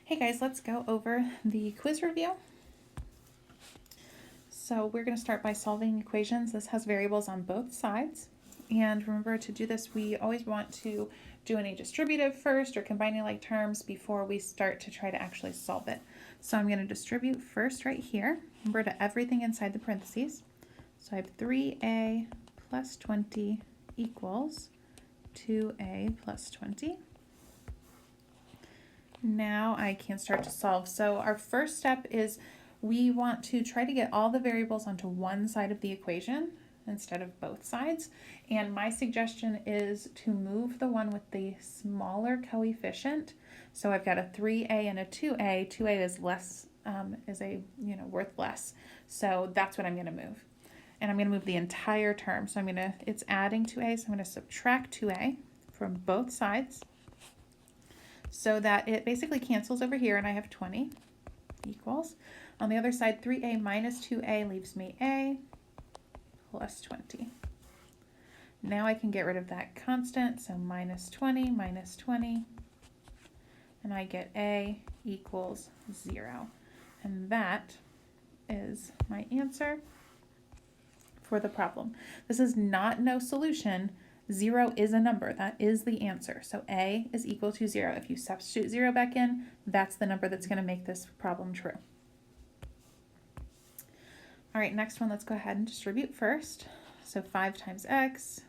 Hey guys, let's go over the quiz review. So we're going to start by solving equations. This has variables on both sides. And remember, to do this, we always want to do any distributive first or combining like terms before we start to try to actually solve it. So I'm going to distribute first right here. Remember, to everything inside the parentheses. So I have 3a plus 20 equals 2a plus 20. Now I can start to solve. So our first step is we want to try to get all the variables onto one side of the equation instead of both sides. And my suggestion is to move the one with the smaller coefficient. So I've got a 3a and a 2a. 2a is less, worth less. So that's what I'm going to move. And I'm going to move the entire term. So it's adding 2a, so I'm going to subtract 2a from both sides, so that it basically cancels over here and I have 20 equals. On the other side, 3a minus 2a leaves me a plus 20. Now I can get rid of that constant, so minus 20, and I get a equals 0. And that is my answer for the problem. This is not no solution. 0 is a number. That is the answer. So a is equal to 0. If you substitute 0 back in, that's the number that's going to make this problem true. All right, next one, let's go ahead and distribute first. So 5 times x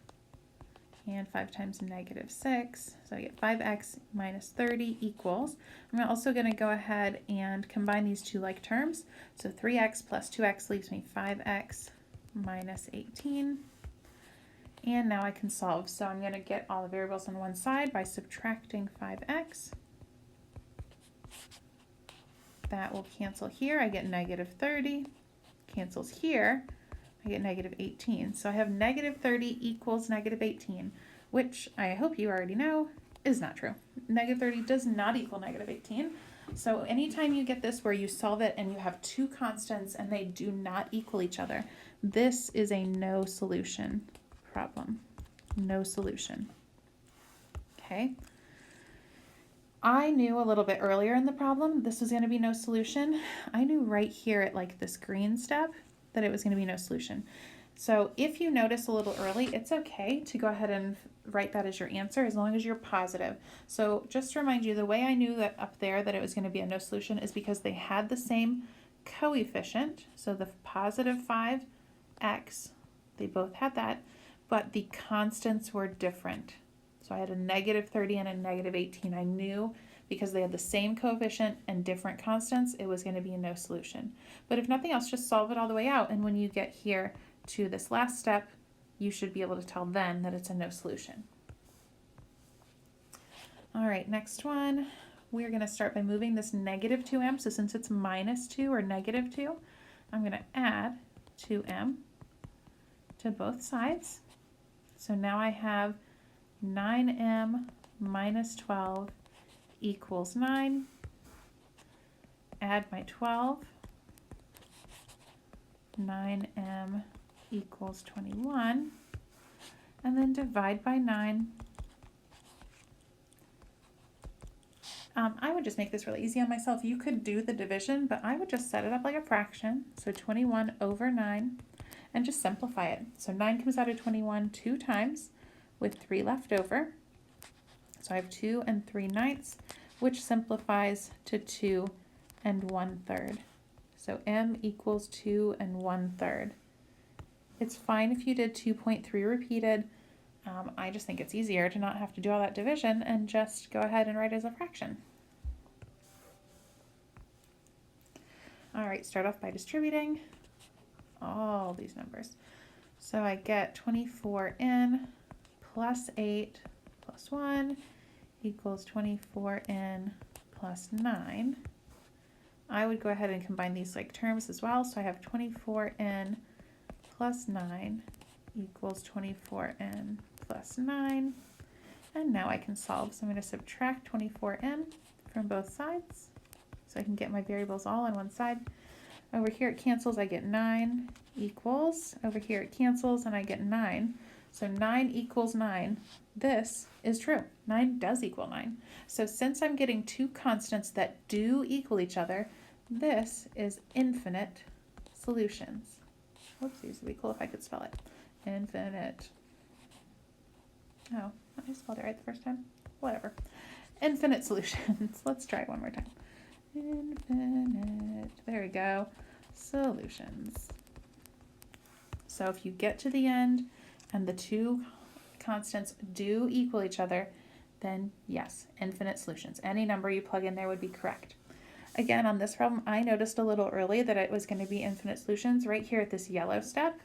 and 5 times negative 6. So I get 5x minus 30 equals. I'm also going to go ahead and combine these two like terms. So 3x plus 2x leaves me 5x minus 18. And now I can solve. So I'm going to get all the variables on one side by subtracting 5x. That will cancel here. I get negative 30. Cancels here. I get negative 18. So I have negative 30 equals negative 18, which I hope you already know is not true. Negative 30 does not equal negative 18. So anytime you get this where you solve it and you have two constants and they do not equal each other, this is a no solution problem. No solution. Okay. I knew a little bit earlier in the problem this was going to be no solution. I knew right here at like this green step that it was going to be no solution. So if you notice a little early, it's okay to go ahead and write that as your answer as long as you're positive. So just to remind you, the way I knew that up there that it was going to be a no solution is because they had the same coefficient. So the positive 5x, they both had that, but the constants were different. So I had a negative 30 and a negative 18. I knew because they had the same coefficient and different constants, it was going to be a no solution. But if nothing else, just solve it all the way out. And when you get here to this last step, you should be able to tell then that it's a no solution. All right, next one. We're going to start by moving this negative 2m. So since it's minus 2 or negative 2, I'm going to add 2m to both sides. So now I have 9m minus 12 equals 9. Add my 12. 9m equals 21. And then divide by 9. I would just make this really easy on myself. You could do the division, but I would just set it up like a fraction. So 21 over 9 and just simplify it. So 9 comes out of 21 2 times with 3 left over. So I have 2 3/9, which simplifies to 2 1/3. So m equals 2 1/3. It's fine if you did 2.3 repeated. I just think it's easier to not have to do all that division and just go ahead and write it as a fraction. All right, start off by distributing all these numbers. So I get 24n plus 8 plus 1 equals 24n plus 9. I would go ahead and combine these like terms as well. So I have 24n plus 9 equals 24n plus 9. And now I can solve. So I'm going to subtract 24n from both sides so I can get my variables all on one side. Over here it cancels, I get 9 equals. Over here it cancels and I get 9. So 9 equals 9. This is true. 9 does equal 9. So since I'm getting two constants that do equal each other, this is infinite solutions. Whoopsies, it'd be cool if I could spell it. Infinite. Oh, I spelled it right the first time. Whatever. Infinite solutions. Let's try one more time. Infinite. There we go. Solutions. So if you get to the end and the two constants do equal each other, then yes, infinite solutions. Any number you plug in there would be correct. Again, on this problem, I noticed a little early that it was going to be infinite solutions right here at this yellow step.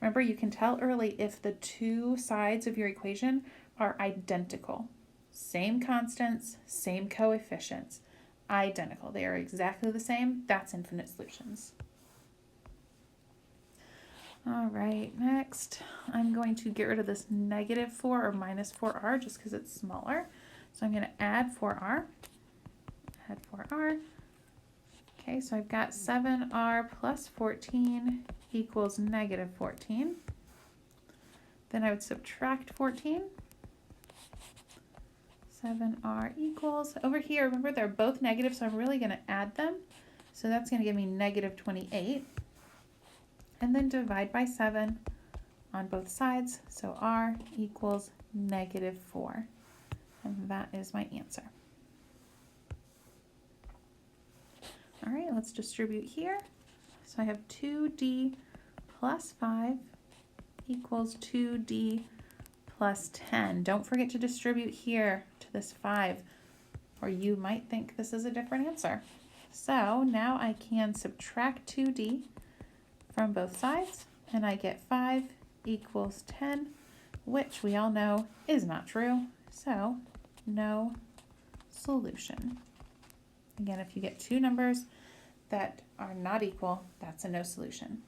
Remember, you can tell early if the two sides of your equation are identical. Same constants, same coefficients, identical. They are exactly the same. That's infinite solutions. All right, next I'm going to get rid of this negative 4 or minus 4r just because it's smaller. So I'm going to add 4r. Add 4r. Okay, so I've got 7r plus 14 equals negative 14. Then I would subtract 14. 7r equals, over here, remember they're both negative, so I'm really going to add them. So that's going to give me negative 28. And then divide by 7 on both sides. So r equals negative 4. And that is my answer. All right, let's distribute here. So I have 2d plus 5 equals 2d plus 10. Don't forget to distribute here to this 5, or you might think this is a different answer. So now I can subtract 2d from both sides, and I get 5 equals 10, which we all know is not true, so no solution. Again, if you get two numbers that are not equal, that's a no solution.